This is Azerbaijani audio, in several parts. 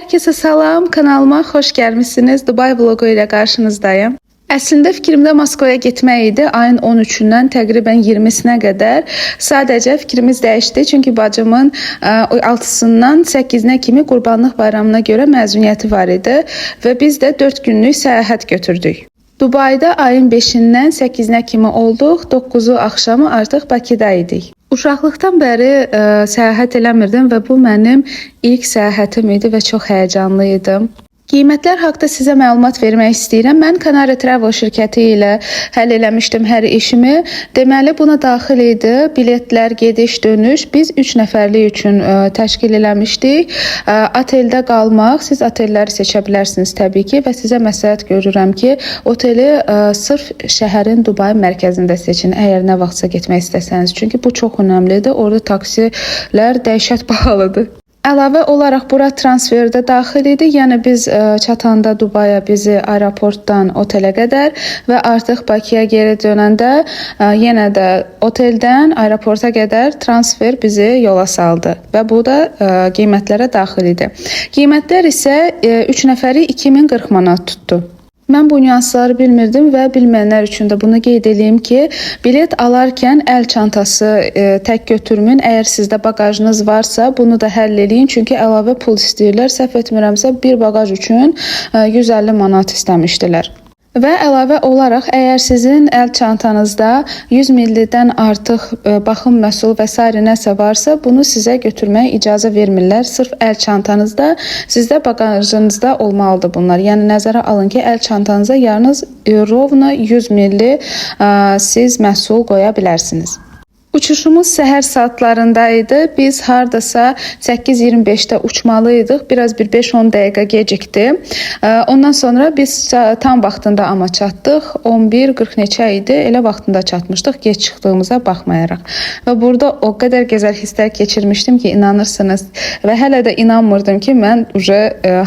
Herkese salam, kanalıma xoş gəlmisiniz. Dubai vlogu ilə qarşınızdayım. Əslində fikrimdə Moskvaya getmək idi. Ayın 13-dən təqribən 20-sinə qədər. Sadəcə fikrimiz dəyişdi. Çünki bacımın 6-sından 8-nə kimi Qurbanlıq bayramına görə məzuniyyəti var idi və biz də 4 günlük səyahət götürdük. Dubaidə ayın 5-dən 8-nə kimi olduq. 9-u axşamı artıq Bakıda idik. Uşaqlıqdan bəri səyahət eləmirdim və bu mənim ilk səyahətim idi və çox həyəcanlı idim. Qiymətlər haqqında sizə məlumat vermək istəyirəm. Mən Canary Travel şirkəti ilə həll eləmişdim hər işimi. Deməli buna daxil idi biletlər, gediş, dönüş. Biz 3 nəfərlik üçün təşkil eləmişdik. Oteldə qalmaq, siz otelləri seçə bilərsiniz təbii ki və sizə məsləhət görürəm ki, oteli sırf şəhərin Dubai mərkəzində seçin, əgər nə vaxtsa getmək istəsəniz. Çünki bu çox önəmlidir. Orada taksilər dəhşət bahalıdır. Əlavə olaraq bura transferdə daxil idi. Yəni biz çatanda Dubaya bizi aeroportdan otelə qədər və artıq Bakıya geri dönəndə yenə də oteldən aeroporta qədər transfer bizi yola saldı və bu da qiymətlərə daxil idi. Qiymətlər isə 3 nəfəri 2040 manat tutdu. Mən bu nüansları bilmirdim və bilməyənlər üçün də bunu qeyd edeyim ki, bilet alarkən əl çantası tək götürməyin. Əgər sizdə bagajınız varsa, bunu da həll eləyin. Çünki əlavə pul istəyirlər. Səhv etmirəmsə, bir bagaj üçün 150 manat istəmişdilər. Və əlavə olaraq, əgər sizin əl çantanızda 100 millidən artıq baxım məhsulu və s. nəsə varsa, bunu sizə götürməyə icazə vermirlər. Sırf əl çantanızda, sizdə bagajınızda olmalıdır bunlar. Yəni nəzərə alın ki, əl çantanıza yalnız rovna 100 milli siz məhsul qoya bilərsiniz. Uçuşumuz səhər saatlarında idi. Biz hardasa 8:25-də uçmalıydıq. Biraz bir 5-10 dəqiqə gecikdi. Ondan sonra biz tam vaxtında amma çatdıq. 11:40 neçə idi. Elə vaxtında çatmışdıq, geç çıxdığımıza baxmayaraq. Və burada o qədər gözəl hisslər keçirmişdim ki, inanırsınız. Və hələ də inanmırdım ki, mən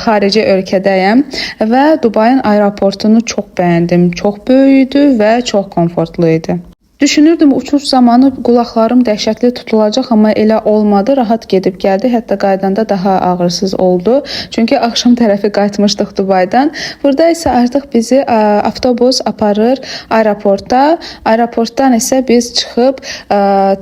xarici ölkədəyəm və Dubai'nin aeroportunu çox bəyəndim. Çox böyük idi və çox komfortlu idi. Düşünürdüm uçuş zamanı qulaqlarım dəhşətli tutulacaq, amma elə olmadı. Rahat gedib gəldi. Hətta qaydanda daha ağırsız oldu. Çünki axşam tərəfi qayıtmışdıq Dubai'dan. Burada isə artıq bizi avtobus aparır aeroportda. Aeroportdan isə biz çıxıb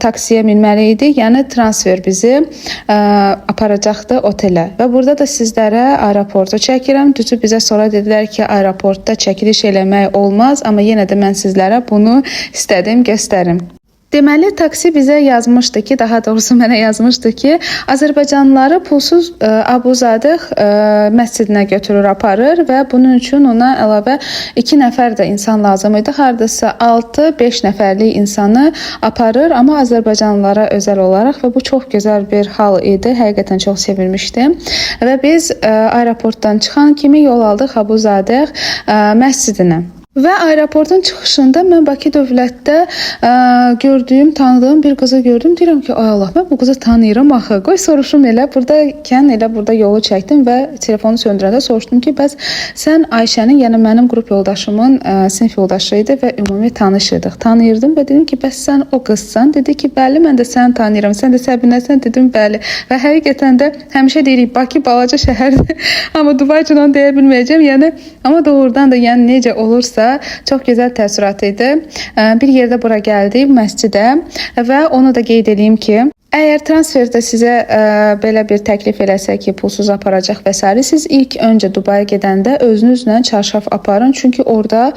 taksiyə minməli idik. Yəni transfer bizi aparacaqdı otelə. Və burada da sizlərə aeroportu çəkirəm. Düzü bizə sonra dedilər ki, aeroportda çəkiliş eləmək olmaz, amma yenə də mən sizlərə bunu istədim göstərim. Deməli, taksi bizə yazmışdı ki, daha doğrusu mənə yazmışdı ki, Azərbaycanlıları pulsuz Abuzadıq məscidinə götürür, aparır və bunun üçün ona əlavə 2 nəfər də insan lazım idi. Hardasa 6-5 nəfərlik insanı aparır, amma Azərbaycanlılara özəl olaraq və bu çox gözəl bir hal idi. Həqiqətən çox sevinmişdim. Və biz aeroportdan çıxan kimi yol aldıq Abuzadıq məscidinə. Və aeroportun çıxışında mən Bakı Dövlətdə gördüyüm, tanıdığım bir qızı gördüm. Deyirəm ki, ay Allah, mən bu qızı tanıyıram axı. Qoy soruşum elə. Burada yolu çəkdim və telefonu söndürəndə soruşdum ki, bəs sən Ayşənin, yəni mənim qrup yoldaşımın sinif yoldaşı idi və ümumi tanışırdıq. Tanıyırdım və dedim ki, bəs sən o qızsan? Dedi ki, bəli, mən də səni tanıyıram. Sən də Səbinəsən? Dedim, bəli. Və həqiqətən də həmişə deyirik, Bakı balaca şəhərdir. Amma Dubai üçün onu deyə bilməyəcəm. Yəni, amma doğrudan da yəni necə olursa çox gözəl təəssürat idi. Bir yerdə bura gəldik məscidə və onu da qeyd edeyim ki, əgər transferdə sizə belə bir təklif eləsə ki, pulsuz aparacaq və s. siz ilk öncə Dubai'yə gedəndə özünüzlə çarşaf aparın. Çünki orada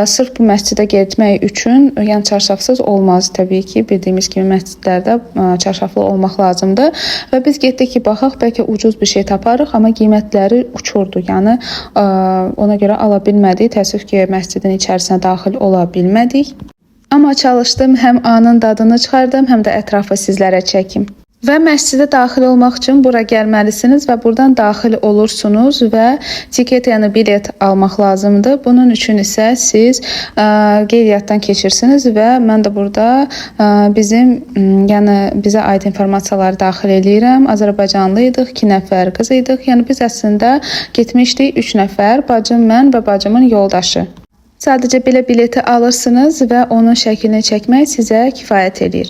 sırf bu məscidə getmək üçün, yəni çarşafsız olmaz təbii ki. Bildiyimiz kimi məscidlərdə çarşaflı olmaq lazımdır. Və biz getdik ki, baxaq, bəlkə ucuz bir şey taparıq, amma qiymətləri uçurdu. Yəni ona görə ala bilmədik. Təəssüf ki, məscidin içərisinə daxil ola bilmədik. Amma çalışdım, həm anın dadını çıxardım, həm də ətrafı sizlərə çəkim. Və məscidə daxil olmaq üçün bura gəlməlisiniz və buradan daxil olursunuz və tiket, yəni bilet almaq lazımdır. Bunun üçün isə siz qeydiyyatdan keçirsiniz və mən də burada bizə aid informasiyaları daxil edirəm. Azərbaycanlı idik, 2 nəfər qız idik. Yəni biz əslində getmişdik 3 nəfər, bacım, mən və bacımın yoldaşı. Sadəcə belə bileti alırsınız və onun şəklini çəkmək sizə kifayət edir.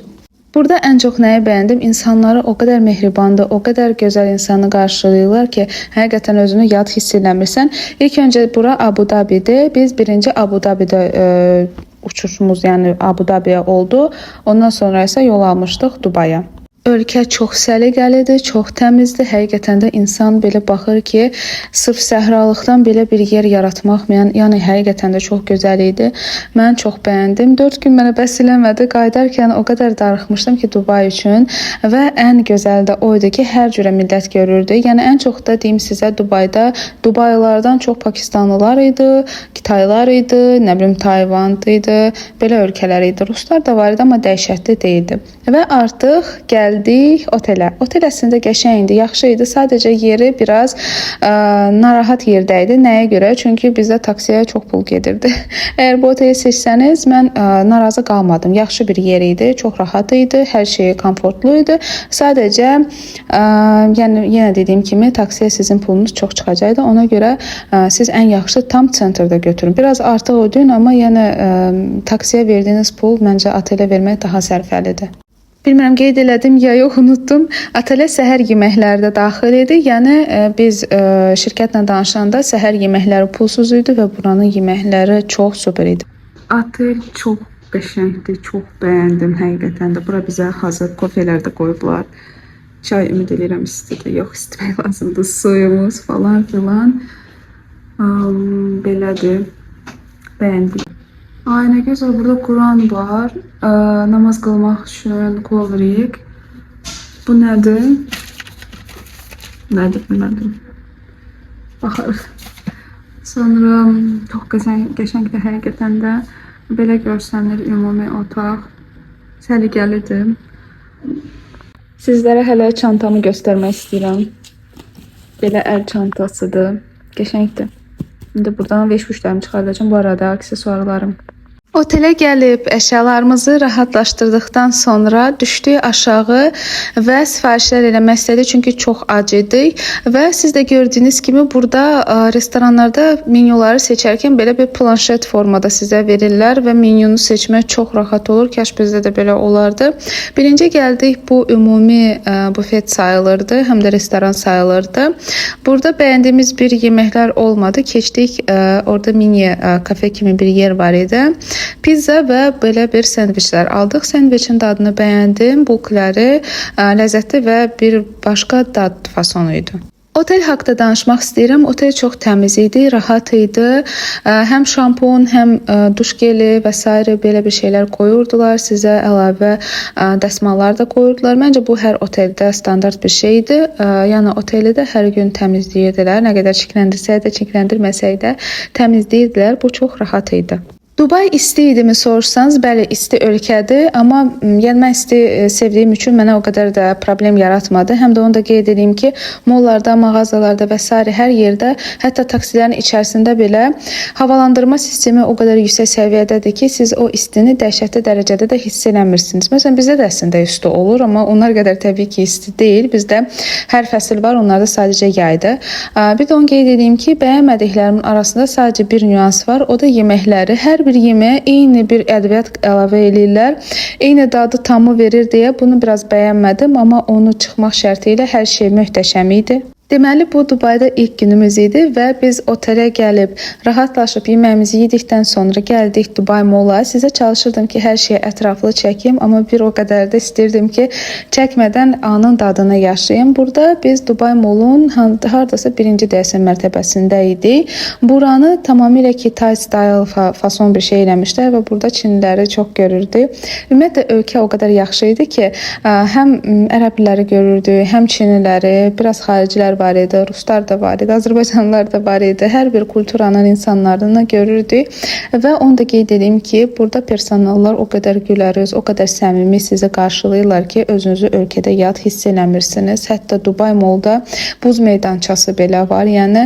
Burada ən çox nəyi bəyəndim? İnsanları o qədər mehribandır, o qədər gözəl insanı qarşılayırlar ki, həqiqətən özünü yad hiss eləmirsən. İlk öncə bura Abu Dhabidir. Biz birinci Abu Dhabidə uçuşumuz, yəni Abu Dhabiyə oldu. Ondan sonra isə yol almışdıq Dubaya. Ölkə çox səliqəlidir, çox təmizdir. Həqiqətən də insan belə baxır ki, sırf səhralıqdan belə bir yer yaratmaq, yəni həqiqətən də çox gözəl idi. Mən çox bəyəndim. 4 gün mənə bəs eləmədi. Qayıdarkən o qədər darıxmışdım ki, Dubay üçün və ən gözəli də o idi ki, hər cürə millət görürdü. Yəni ən çox da deyim sizə Dubayda Dubaylılardan çox Pakistanlılar idi, Kitaylar idi, nə bilim Tayvan idi, belə ölkələr idi. Ruslar da var idi, amma dəhşətli deyildi. Və artıq gəldik otelə. Otel əslində qəşəng idi, yaxşı idi. Sadəcə yeri biraz narahat yerdə idi. Nəyə görə? Çünki bizdə taksiyə çox pul gedirdi. Əgər bu oteli seçsəniz, mən narazı qalmadım. Yaxşı bir yer idi, çox rahat idi, hər şey komfortlu idi. Sadəcə yəni yenə dediyim kimi taksiyə sizin pulunuz çox çıxacaqdı. Ona görə siz ən yaxşı tam sentrdə götürün. Biraz artıq ödəyin, amma yəni taksiyə verdiyiniz pul məncə otelə vermək daha sərfəlidir. Bilmirəm, qeyd elədim ya yox, unutdum. Otelə səhər yeməkləri də daxil idi. Yəni biz şirkətlə danışanda səhər yeməkləri pulsuz idi və buranın yeməkləri çox super idi. Otel çox qəşəngdir, çox bəyəndim həqiqətən də. Bura bizə hazır kofelər də qoyublar. Çay ümid edirəm istidir. Yox, istimək lazımdır. Suyumuz falan filan. Belədir. Bəyəndim. Ay, nə gözəl, burada Quran var. Namaz qılmaq üçün kovrik. Bu nədir? Nədir, bilmədim. Baxarıq. Sonra çox qəşəngdir həqiqətən də. Belə görsənir ümumi otaq. Səliqəlidir. Sizlərə hələ çantamı göstərmək istəyirəm. Belə əl çantasıdır. Qəşəngdir. İndi buradan veş-vuşlarımı çıxardacağım. Bu arada aksesuarlarım. Otelə gəlib əşyalarımızı rahatlaşdırdıqdan sonra düşdük aşağı və sifarişlər eləmək istədik, çünki çox ac idik və siz də gördüyünüz kimi burada restoranlarda menyuları seçərkən belə bir planşet formada sizə verirlər və menyunu seçmək çox rahat olur. Kaş bizdə də belə olardı. Birinci gəldik, bu ümumi bufet sayılırdı, həm də restoran sayılırdı. Burada bəyəndiyimiz bir yeməklər olmadı. Keçdik, orada mini kafe kimi bir yer var idi. Pizza və belə bir sendviçlər aldıq. Sendviçin dadını bəyəndim. Bulkləri ləzzətli və bir başqa dad fasonu idi. Otel haqqında danışmaq istəyirəm. Otel çox təmiz idi, rahat idi. Həm şampun, həm duş geli və s. belə bir şeylər qoyurdular. Sizə əlavə dəsmallar da qoyurdular. Məncə bu hər oteldə standart bir şeydir. Yəni oteli də hər gün təmizləyirdilər. Nə qədər çirkləndirsək də, çirkləndirməsək də təmizləyirdilər. Bu çox rahat idi. Dubay isti idimi soruşsanız, bəli, isti ölkədir, amma yəni mən isti sevdiyim üçün mənə o qədər də problem yaratmadı. Həm də onu da qeyd edeyim ki, mollarda, mağazalarda və s. hər yerdə, hətta taksilərin içərisində belə havalandırma sistemi o qədər yüksək səviyyədədir ki, siz o istini dəhşətli dərəcədə də hiss eləmirsiniz. Məsələn, bizdə də əslində isti olur, amma onlar qədər təbii ki, isti deyil. Bizdə hər fəsil var, onlarda sadəcə yaydır. Bir də onu qeyd edeyim ki, bəyənmədiklərimin arasında sadəcə bir nüans var, o da yeməkləri. Hər bir yeməyə eyni bir ədviyyat əlavə edirlər. Eyni dadı tamı verir deyə bunu biraz bəyənmədim, amma onu çıxmaq şərti ilə hər şey möhtəşəm idi. Deməli, bu Dubayda ilk günümüz idi və biz otelə gəlib, rahatlaşıb yeməyimizi yedikdən sonra gəldik Dubay Mola. Sizə çalışırdım ki, hər şeyi ətraflı çəkim, amma bir o qədər də istəyirdim ki, çəkmədən anın dadını yaşayım. Burada biz Dubay Molun hardasa birinci deyəsən mərtəbəsində idik. Buranı tamamilə Kitay style fason bir şey eləmişlər və burada Çinliləri çox görürdük. Ümumiyyətlə, ölkə o qədər yaxşı idi ki, həm ərəbləri görürdük, həm Çinliləri, biraz xaricilər var idi, Ruslar da var idi, Azərbaycanlılar da var idi. Hər bir kulturanın insanlarını görürdük və onu da qeyd edeyim ki, burada personallar o qədər gülərüz, o qədər səmimi sizi qarşılayırlar ki, özünüzü ölkədə yad hiss eləmirsiniz. Hətta Dubay Molda buz meydançası belə var. Yəni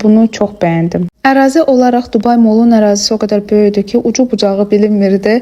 bunu çox bəyəndim. Ərazi olaraq Dubay Molun ərazisi o qədər böyükdür ki, ucu bucağı bilinmirdi.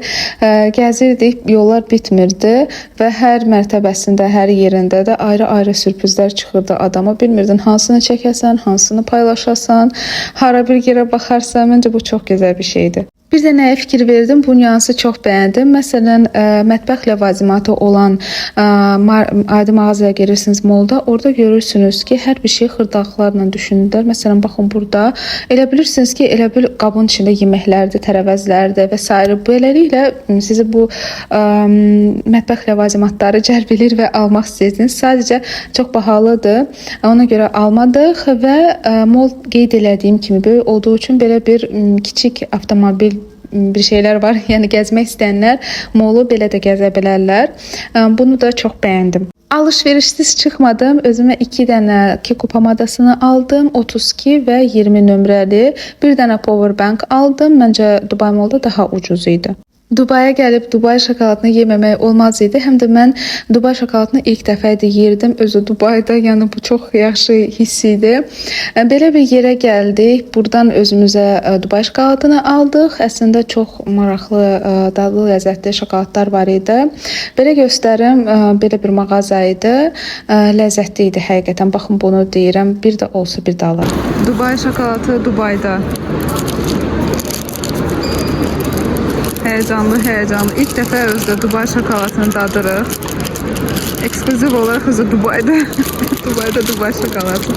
Gəzirdik, yollar bitmirdi və hər mərtəbəsində, hər yerində də ayrı-ayrı sürprizlər çıxırdı adama. Bilmirdin hansını çəkəsən, hansını paylaşasan, hara bir yerə baxarsan. Məncə bu çox gözəl bir şeydir. Bir də nəyə fikir verdim? Bu nüansı çox bəyəndim. Məsələn, mətbəx ləvazimatı olan adi mağazaya girirsiniz molda, orada görürsünüz ki, hər bir şey xırdaqlarla düşünürlər. Məsələn, baxın burada elə bilirsiniz ki, elə bil qabın içində yeməklərdir, tərəvəzlərdir və s. Beləliklə sizi bu mətbəx ləvazimatları cəlb edir və almaq istəyirsiniz. Sadəcə çox bahalıdır. Ona görə almadıq və mol qeyd elədiyim kimi böyük olduğu üçün belə bir kiçik avtomobil bir şeylər var. Yəni gəzmək istəyənlər molu belə də gəzə bilərlər. Bunu da çox bəyəndim. Alışverişsiz çıxmadım. Özümə 2 dənə Kiko pomadasını aldım. 32 və 20 nömrəli. Bir dənə powerbank aldım. Məncə Dubai Mallda daha ucuz idi. Dubaya gəlib Dubai şokoladını yeməmək olmaz idi. Həm də mən Dubai şokoladını ilk dəfə idi yeyirdim özü Dubayda. Yəni bu çox yaxşı hiss idi. Belə bir yerə gəldik. Buradan özümüzə Dubai şokoladını aldıq. Əslində çox maraqlı, dadlı, ləzzətli şokoladlar var idi. Belə göstərim, belə bir mağaza idi. Ləzzətli idi həqiqətən. Baxın bunu deyirəm. Bir də olsa bir də alarım. Dubai şokoladı Dubayda. Heyecanlı. İlk dəfə özdə Dubai şokoladını dadırıq. Ekskluziv olaraq özü Dubayda. Dubayda Dubai şokoladı.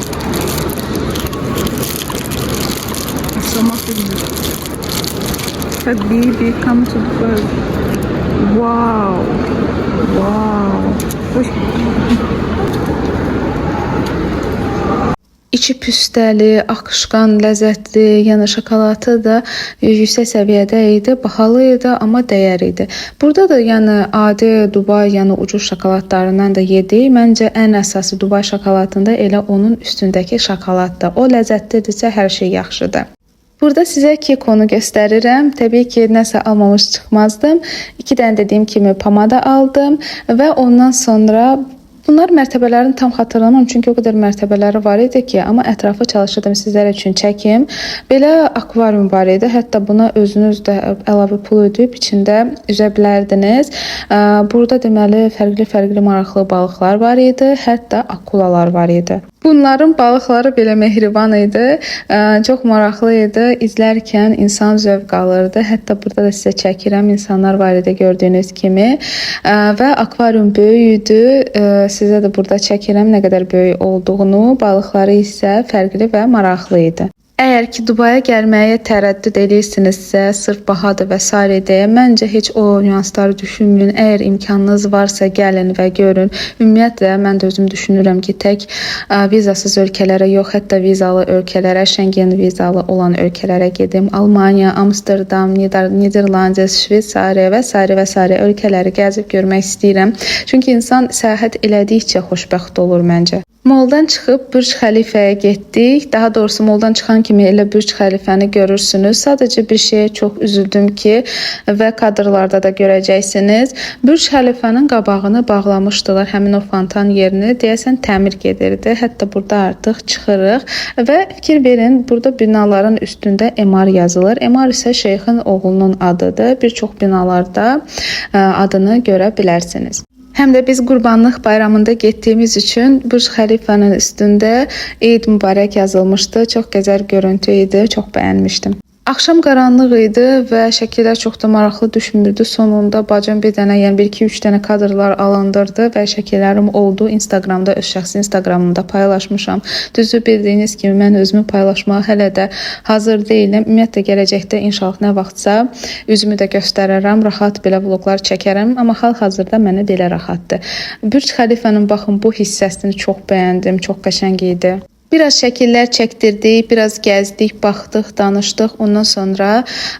Başlamaq bilmir. Habibi, come to Dubai. Wow. Uy. İçi püstəli, akışqan, ləzzətli, yəni şokoladı da yüksək səviyyədə idi, bahalı idi, amma dəyər idi. Burada da yəni adi Dubai, yəni ucuz şokoladlarından da yedik. Məncə ən əsası Dubai şokoladında elə onun üstündəki şokoladdır. O ləzzətlidirsə hər şey yaxşıdır. Burada sizə Kikonu göstərirəm. Təbii ki, nəsə almamış çıxmazdım. 2 dənə dediyim kimi pomada aldım və ondan sonra bunlar mərtəbələrini tam xatırlamam, çünki o qədər mərtəbələri var idi ki, amma ətrafı çalışırdım sizlər üçün çəkim. Belə akvarium var idi. Hətta buna özünüz də əlavə pul ödəyib içində üzə bilərdiniz. Burada deməli fərqli maraqlı balıqlar var idi, hətta akulalar var idi. Bunların balıqları belə mehriban idi. Çox maraqlı idi. İzlərkən insan zövq alırdı. Hətta burada da sizə çəkirəm. İnsanlar var idi gördüyünüz kimi. Və akvarium böyük idi. Sizə də burada çəkirəm nə qədər böyük olduğunu. Balıqları isə fərqli və maraqlı idi. Əgər ki Dubaya gəlməyə tərəddüd edirsinizsə, sırf bahadır və s. deyə məncə heç o nüansları düşünməyin. Əgər imkanınız varsa gəlin və görün. Ümumiyyətlə mən də özüm düşünürəm ki, tək vizasız ölkələrə yox, hətta vizalı ölkələrə, Schengen vizalı olan ölkələrə gedim. Almaniya, Amsterdam, Niderlandiya, Şveysariya və s. ölkələri gəzib görmək istəyirəm. Çünki insan səyahət elədikcə xoşbəxt olur məncə. Moldan çıxıb Burj Xəlifəyə getdik. Daha doğrusu moldan çıxan kimi elə Burj Xəlifəni görürsünüz. Sadəcə bir şeyə çox üzüldüm ki, və kadrlarda da görəcəksiniz. Burj Xəlifənin qabağını bağlamışdılar, həmin o fontan yerini. Deyəsən təmir gedirdi. Hətta burada artıq çıxırıq və fikir verin, burada binaların üstündə Emar yazılır. Emar isə şeyxin oğlunun adıdır. Bir çox binalarda adını görə bilərsiniz. Həm də biz Qurbanlıq bayramında getdiyimiz üçün Burj Xəlifənin üstündə Eid Mübarək yazılmışdı. Çox gözəl görüntü idi, çox bəyənmişdim. Axşam qaranlıq idi və şəkillər çox da maraqlı düşmürdü. Sonunda bacım bir dənə, yəni 1-2-3 dənə kadrlar alındırdı və şəkillərim oldu. Instagramda, öz şəxsi Instagramımda paylaşmışam. Düzü bildiyiniz kimi mən özümü paylaşmağa hələ də hazır deyiləm. Ümumiyyətlə gələcəkdə inşallah nə vaxtsa üzümü də göstərərəm, rahat belə vloqlar çəkərəm, amma hal-hazırda mənə belə rahatdır. Burj Xəlifənin baxın bu hissəsini çox bəyəndim, çox qəşəng idi. Biraz şəkillər çəkdirdik, biraz gəzdik, baxdıq, danışdıq. Ondan sonra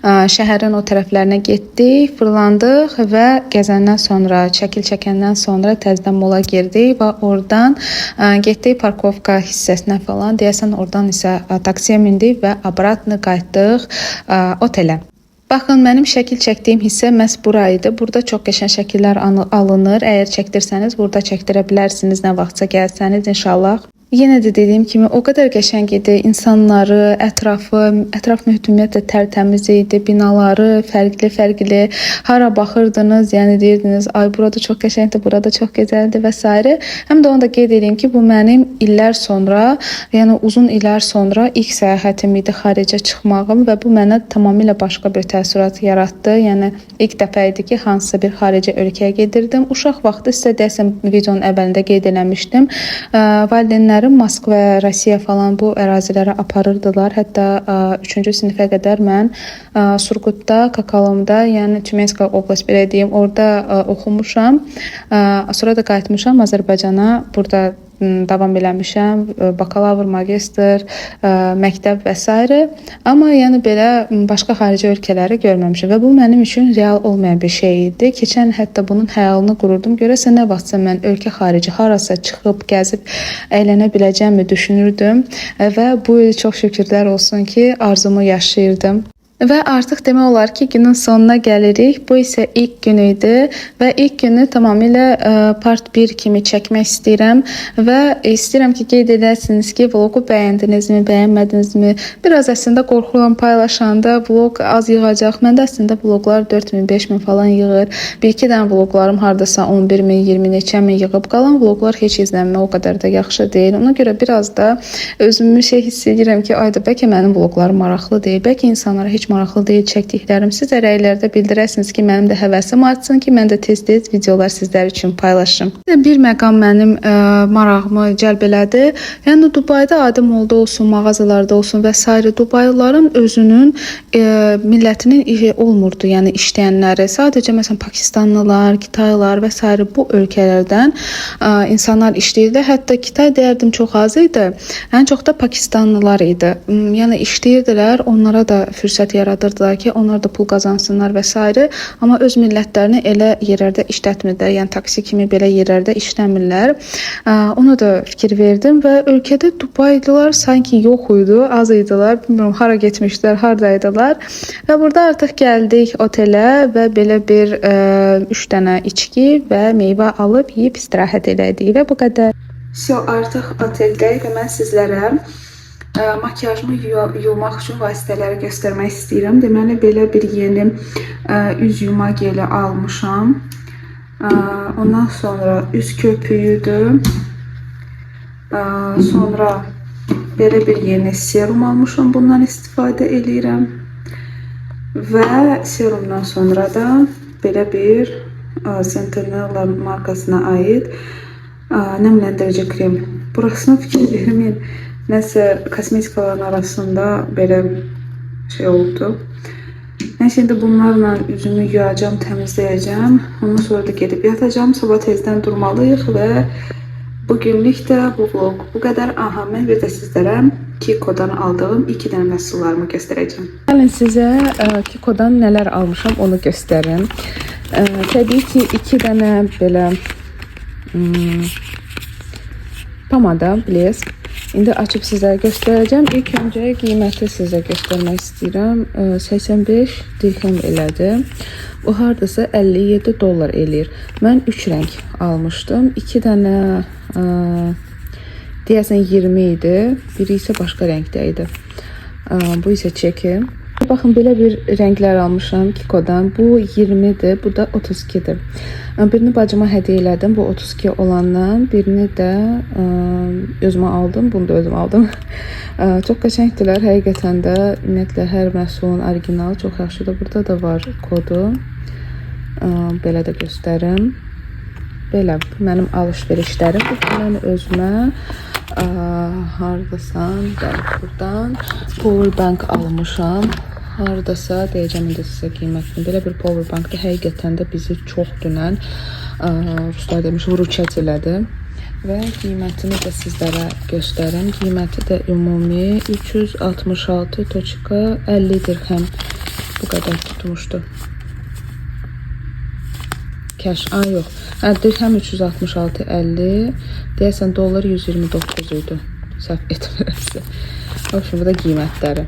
şəhərin o tərəflərinə getdik, fırlandıq və gəzəndən sonra, şəkil çəkəndən sonra təzədən mola girdik və oradan getdik parkovka hissəsinə falan. Deyəsən oradan isə taksiyə mindik və abratını qayıtdıq otelə. Baxın, mənim şəkil çəkdiyim hissə məhz bura idi. Burada çox qəşəng şəkillər alınır. Əgər çəkdirsəniz, burada çəkdirə bilərsiniz nə vaxtsa gəlsəniz inşallah. Yenə də dediyim kimi o qədər qəşəng idi. İnsanları, ətraf mühit ümumiyyətlə tərtəmiz idi. Binaları fərqli-fərqli. Hara baxırdınız, yəni deyirdiniz, ay burada çox qəşəngdir, burada çox gözəldir və s. Həm də onu da qeyd edeyim ki, bu mənim illər sonra, yəni uzun illər sonra ilk səyahətim idi xaricə çıxmağım və bu mənə tamamilə başqa bir təəssürat yaratdı. Yəni ilk dəfə idi ki, hansısa bir xarici ölkəyə gedirdim. Uşaq vaxtı sizə deyəsəm videonun əvvəlində qeyd eləmişdim. Valideynlərim Moskva, Rusiya falan bu ərazilərə aparırdılar. Hətta 3-cü sinifə qədər mən Surgutda, Kakalomda, yəni Tümenskaya oblast belə deyim, orada oxumuşam. Sonra da qayıtmışam Azərbaycana. Burada davam eləmişəm, bakalavr, magistr, məktəb və s. Amma yəni belə başqa xarici ölkələri görməmişəm və bu mənim üçün real olmayan bir şey idi. Keçən hətta bunun xəyalını qururdum. Görəsən nə vaxtsa mən ölkə xarici harasa çıxıb, gəzib, əylənə biləcəmmi düşünürdüm və bu il çox şükürlər olsun ki, arzumu yaşayırdım. Və artıq demək olar ki, günün sonuna gəlirik. Bu isə ilk gün idi və ilk günü tamamilə part 1 kimi çəkmək istəyirəm və istəyirəm ki, qeyd edəsiniz ki, vlogu bəyəndinizmi, bəyənmədinizmi? Biraz əslində qorxuram paylaşanda vlog az yığacaq. Məndə əslində vloqlar 4000, 5000 falan yığır. Bir-iki dənə vloqlarım hardasa 11000, 20 neçə min yığıb. Qalan vloqlar heç izlənmə o qədər də yaxşı deyil. Ona görə biraz da özümü hiss edirəm ki, ayda bəlkə mənim vloqlarım maraqlı deyil. Bəlkə insanlara heç maraqlı deyil çəkdiklərim. Siz də rəylərdə bildirəsiniz ki, mənim də həvəsim artsın ki, mən də tez-tez videolar sizlər üçün paylaşım. Bir məqam mənim marağımı cəlb elədi. Yəni Dubayda adi molda olsun, mağazalarda olsun və s. Dubaylıların özünün millətinin olmurdu, yəni işləyənləri. Sadəcə məsələn Pakistanlılar, Kitaylılar və s. bu ölkələrdən insanlar işləyirdi. Hətta Kitay deyərdim çox az idi. Ən çox da Pakistanlılar idi. Yəni işləyirdilər, onlara da fürsət yaradırdılar ki, onlar da pul qazansınlar və s. Amma öz millətlərini elə yerlərdə işlətmirlər, yəni taksi kimi belə yerlərdə işləmirlər. Ona da fikir verdim və ölkədə Dubaylılar sanki yox idi, az idilər. Bilmirəm, hara getmişlər, haradaydılar. Və burada artıq gəldik otelə və belə bir 3 dənə içki və meyvə alıb yeyib istirahət elədik və bu qədər. Artıq oteldəyik və mən sizlərə makyajımı yumaq üçün vasitələri göstərmək istəyirəm. Deməli, belə bir yeni üz yuma geli almışam. Ondan sonra üz köpüyüdür. Sonra belə bir yeni serum almışam. Bundan istifadə edirəm. Və serumdan sonra da belə bir Sentinella markasına aid nəmləndirici krem. Burasına fikir verməyin. Nəsə kosmetikaların arasında belə şey oldu. Mən şimdi bunlarla üzümü yuyacağım, təmizləyəcəm. Ondan sonra da gedib yatacağım. Sabah tezdən durmalıyıq və bugünlük də bu vlog bu qədər. Aha, mən bir də sizlərə Kiko'dan aldığım 2 dənə məhsullarımı göstərəcəm. Gəlin sizə Kiko'dan nələr almışam onu göstərim. Təbii ki 2 dənə belə pomada, blesk. İndi açıb sizə göstərəcəm. İlk öncə qiyməti sizə göstərmək istəyirəm. 85 dirhem elədi. Bu hardasa 57 dollar eləyir. Mən 3 rəng almışdım. 2 dənə deyəsən 20 idi. Biri isə başqa rəngdə idi. Bu isə çeki. Baxın, belə bir rənglər almışam Kiko'dan. Bu 20-dir, bu da 32-dir. Birini bacıma hədiyyə elədim, bu 32 olandan. Birini də özümə aldım, bunu da özüm aldım. Çox qəşəngdilər, həqiqətən də. Ümumiyyətlə, hər məhsulun orijinalı çox yaxşıdır. Burada da var kodu. Belə də göstərim. Belə, mənim alış-verişlərim. Mən özümə hardasan, buradan powerbank almışam. Hardasa deyəcəm indi sizə qiymətini. Belə bir powerbankda həqiqətən də bizi çox dünən ruslar demiş, vuruşat elədi. Və qiymətini də sizlərə göstərim. Qiyməti də ümumi 366.50 dirhem bu qədər tutmuşdu. Cash, yox. Dirhem 366.50, deyəsən dollar 129 idi. Səhv etmirəmsə. Bu da qiymətləri.